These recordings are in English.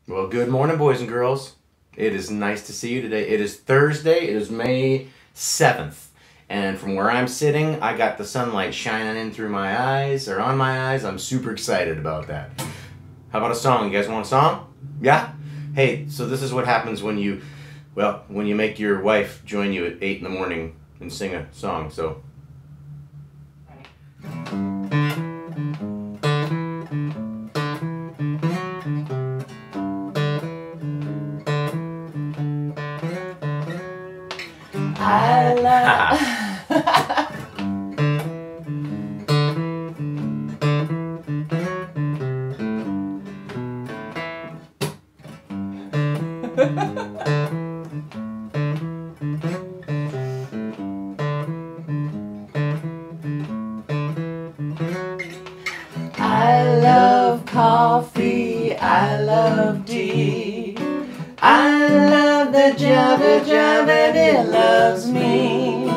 Well, good morning, boys and girls. It is nice to see you today. It is Thursday. It is May 7th. And from where I'm sitting, I got the sunlight shining in through my eyes, or on my eyes. I'm super excited about that. How about a song? You guys want a song? Yeah? Hey, so this is what happens when you make your wife join you at 8 in the morning and sing a song, so... I love... I love coffee, I love tea, I love the Java and it loves me.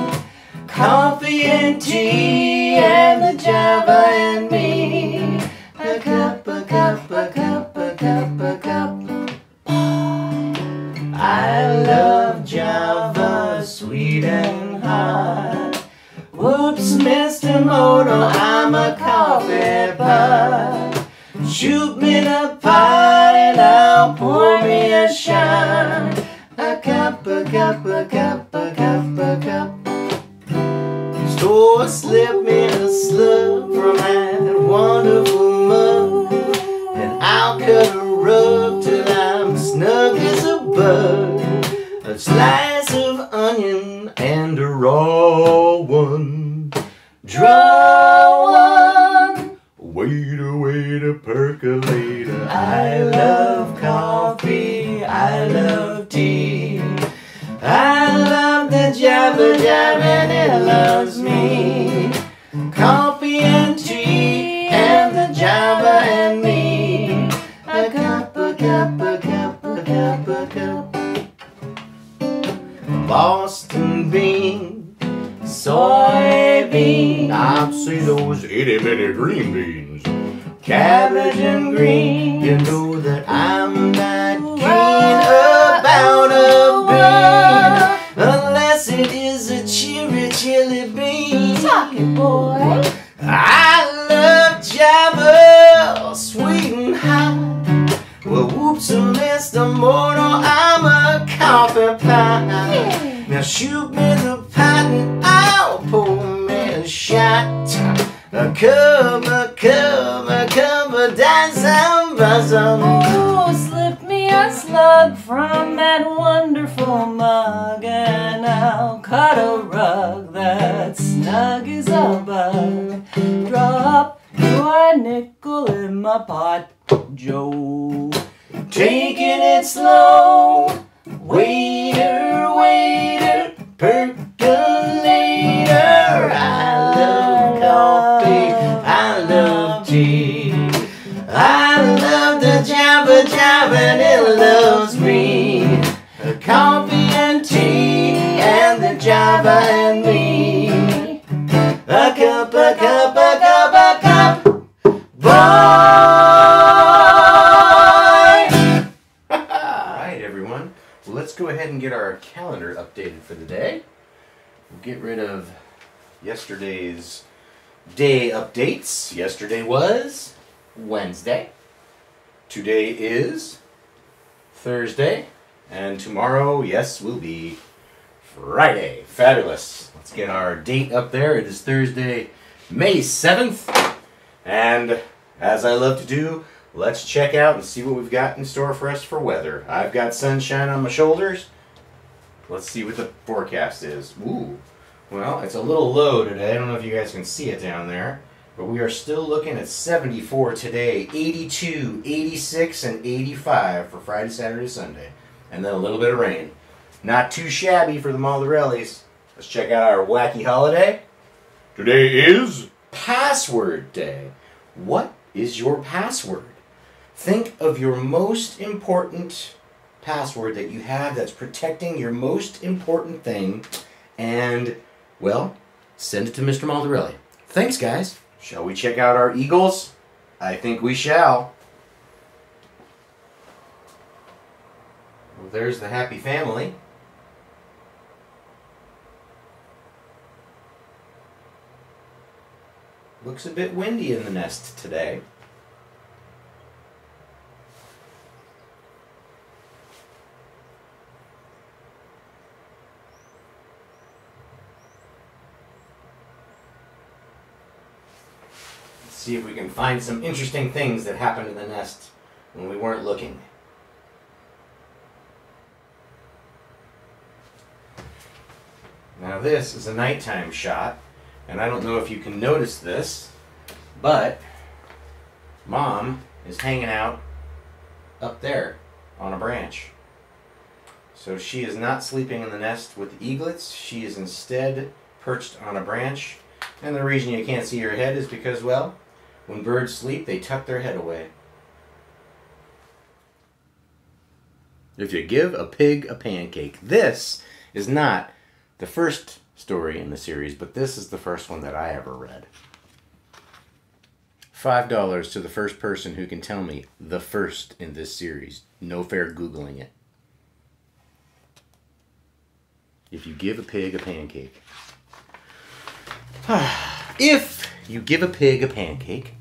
Coffee and tea and the Java and me. A cup, a cup, a cup, a cup, a cup. I love Java, sweet and hot. Whoops, Mr. Moto, I'm a coffee pot. Shoot me the pot and I'll pour me a shot. A cup, a cup, a cup, a cup, a cup. Store slip me a slug from that wonderful mug, and I'll cut a rug till I'm snug as a bug. A slice of onion and a raw one. Draw one. Waiter, percolator. I love coffee, I love tea, I love the Java and it loves me. Coffee and tea and the Java and me. A cup, a cup, a cup, a cup, a cup. Boston bean, soybean, I'd see those itty-bitty green beans. cabbage and green. You know that I'm not keen about a bean unless it is a chili bean. Talking boy. I love Java, sweet and hot. Well, whoops, Mr. Mortal, I'm a coffee pot. Yeah. Now shoot me the pot and I'll pour me a shot. A cup, a cup, a cup of dazzum buzzum. Oh, slip me a slug from that wonderful mug, and I'll cut a rug that's snug as a bug. Drop your nickel in my pot, Joe. Taking it slow. Waiter, waiter, percolator. I love coffee, I love tea, I love the Java and it loves me. Coffee and tea and the Java and me. A cup, a cup, a cup, a cup. Bye! Alright, everyone. Well, let's go ahead and get our calendar updated for the day. We'll get rid of yesterday's day updates. Yesterday was Wednesday. Today is Thursday. And tomorrow, yes, will be Friday. Fabulous. Let's get our date up there. It is Thursday, May 7th. And as I love to do, let's check out and see what we've got in store for us for weather. I've got sunshine on my shoulders. Let's see what the forecast is. Ooh. Well, it's a little low today. I don't know if you guys can see it down there. But we are still looking at 74 today, 82, 86, and 85 for Friday, Saturday, Sunday. And then a little bit of rain. Not too shabby for the Maldarellis. Let's check out our wacky holiday. Today is Password Day. What is your password? Think of your most important password that you have that's protecting your most important thing, and, well, send it to Mr. Maldarelli. Thanks, guys. Shall we check out our Eagles? I think we shall. Well, there's the happy family. Looks a bit windy in the nest today. Let's see if we can find some interesting things that happened in the nest when we weren't looking. Now this is a nighttime shot, and I don't know if you can notice this, but Mom is hanging out up there on a branch. So she is not sleeping in the nest with the eaglets. She is instead perched on a branch, and the reason you can't see her head is because, well, when birds sleep, they tuck their head away. If you give a pig a pancake, this is not the first story in the series, but this is the first one that I ever read. $5 to the first person who can tell me the first in this series. No fair Googling it. If you give a pig a pancake. If you give a pig a pancake,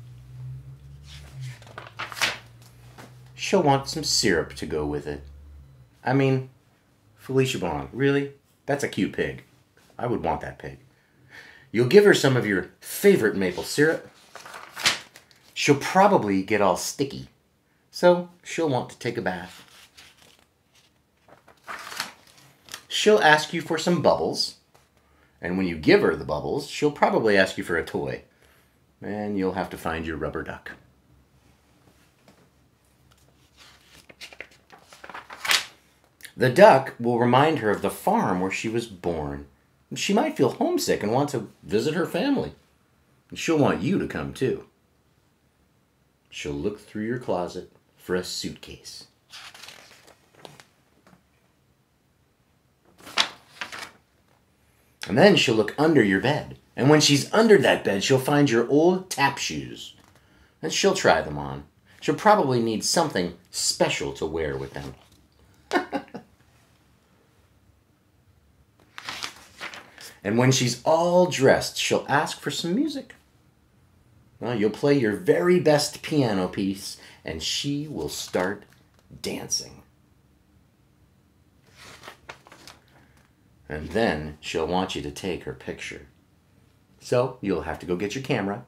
she'll want some syrup to go with it. I mean, Felicia Bond, really? That's a cute pig. I would want that pig. You'll give her some of your favorite maple syrup. She'll probably get all sticky, so she'll want to take a bath. She'll ask you for some bubbles, and when you give her the bubbles, she'll probably ask you for a toy, and you'll have to find your rubber duck. The duck will remind her of the farm where she was born. She might feel homesick and want to visit her family. And she'll want you to come too. She'll look through your closet for a suitcase. And then she'll look under your bed. And when she's under that bed, she'll find your old tap shoes. And she'll try them on. She'll probably need something special to wear with them. And when she's all dressed, she'll ask for some music. Well, you'll play your very best piano piece, and she will start dancing. And then she'll want you to take her picture. So you'll have to go get your camera.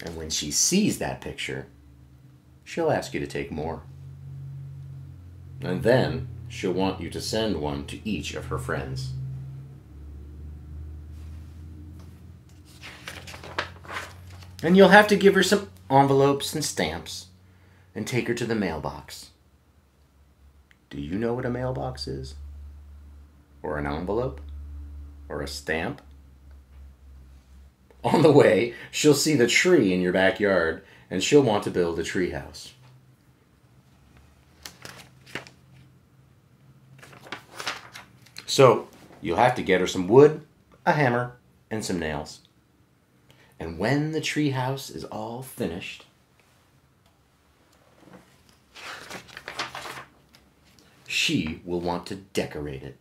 And when she sees that picture, she'll ask you to take more. And then she'll want you to send one to each of her friends. And you'll have to give her some envelopes and stamps and take her to the mailbox. Do you know what a mailbox is? Or an envelope? Or a stamp? On the way, she'll see the tree in your backyard, and she'll want to build a tree house. So, you'll have to get her some wood, a hammer, and some nails. And when the tree house is all finished, she will want to decorate it.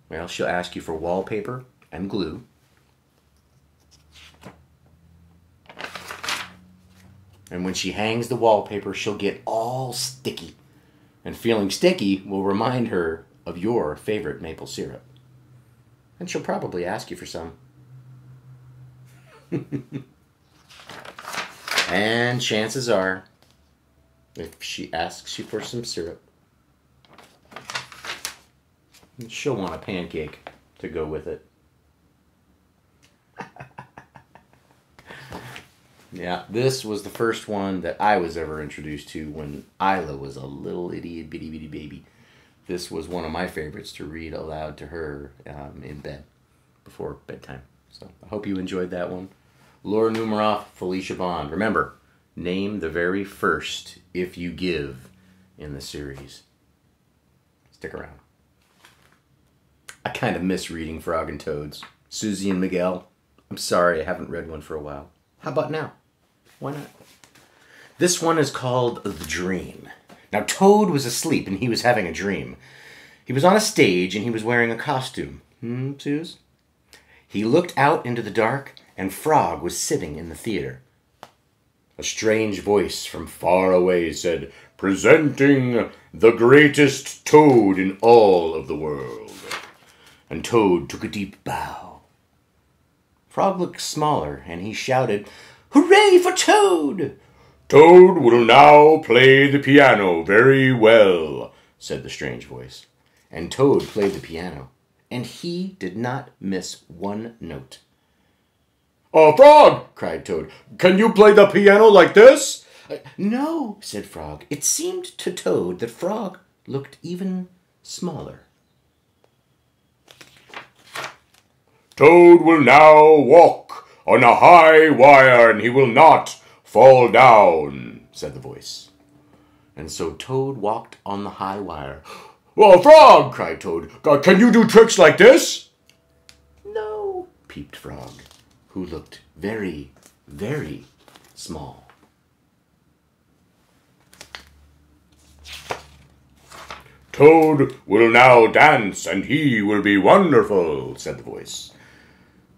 Well, she'll ask you for wallpaper and glue. And when she hangs the wallpaper, she'll get all sticky. And feeling sticky will remind her of your favorite maple syrup. And she'll probably ask you for some. And chances are, if she asks you for some syrup, she'll want a pancake to go with it. Yeah, this was the first one that I was ever introduced to when Isla was a little itty bitty bitty baby. This was one of my favorites to read aloud to her in bed before bedtime. So I hope you enjoyed that one. Laura Numeroff, Felicia Bond. Remember, name the very first If You Give in the series. Stick around. I kind of miss reading Frog and Toads. Susie and Miguel. I'm sorry I haven't read one for a while. How about now? Why not? This one is called The Dream. Now, Toad was asleep and he was having a dream. He was on a stage and he was wearing a costume. Suze? He looked out into the dark and Frog was sitting in the theater. A strange voice from far away said, "Presenting the greatest Toad in all of the world." And Toad took a deep bow. Frog looked smaller and he shouted, "Hooray for Toad!" "Toad will now play the piano very well," said the strange voice. And Toad played the piano, and he did not miss one note. "Oh, Frog!" cried Toad. "Can you play the piano like this?" "No," said Frog. It seemed to Toad that Frog looked even smaller. "Toad will now walk on a high wire, and he will not fall down," said the voice. And so Toad walked on the high wire. "Well, Frog!" cried Toad. "Can you do tricks like this?" "No," peeped Frog, who looked very, very small. "Toad will now dance, and he will be wonderful," said the voice.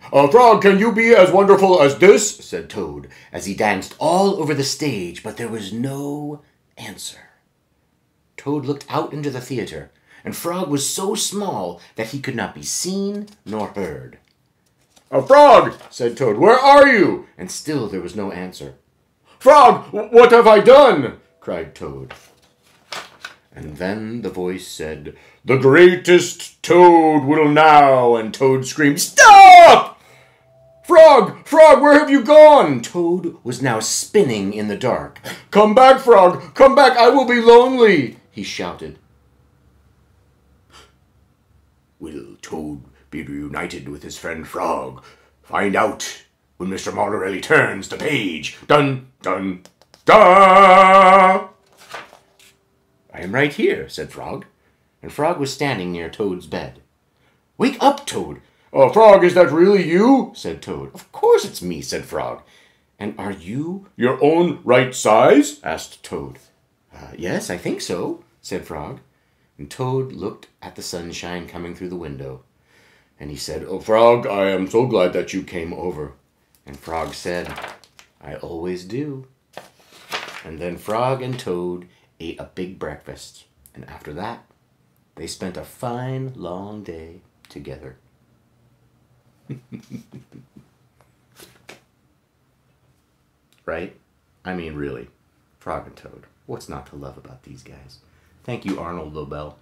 "Frog, can you be as wonderful as this?" said Toad, as he danced all over the stage, but there was no answer. Toad looked out into the theater, and Frog was so small that he could not be seen nor heard. "Frog," said Toad, "where are you?" And still there was no answer. "Frog, what have I done?" cried Toad. And then the voice said, "The greatest Toad will now," and Toad screamed, "Stop! Frog! Frog, where have you gone?" Toad was now spinning in the dark. "Come back, Frog! Come back! I will be lonely!" he shouted. Will Toad be reunited with his friend Frog? Find out when Mr. Martorelli turns the page. Dun, dun, dun! "I am right here," said Frog, and Frog was standing near Toad's bed. "Wake up, Toad!" "Frog, is that really you?" said Toad. "Of course it's me," said Frog. "And are you your own right size?" asked Toad. "Yes, I think so," said Frog. And Toad looked at the sunshine coming through the window. And he said, "Oh, Frog, I am so glad that you came over." And Frog said, "I always do." And then Frog and Toad ate a big breakfast. And after that, they spent a fine, long day together. Right? I mean, really. Frog and Toad. What's not to love about these guys? Thank you, Arnold Lobel.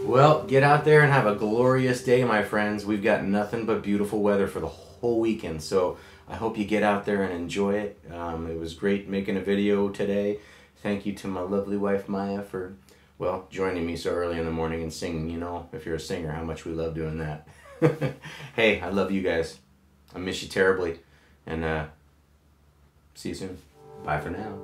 Well, get out there and have a glorious day, my friends. We've got nothing but beautiful weather for the whole weekend, so I hope you get out there and enjoy it. It was great making a video today. Thank you to my lovely wife, Maya, for, well, joining me so early in the morning and singing. You know, if you're a singer, how much we love doing that. Hey, I love you guys. I miss you terribly. And see you soon. Bye for now.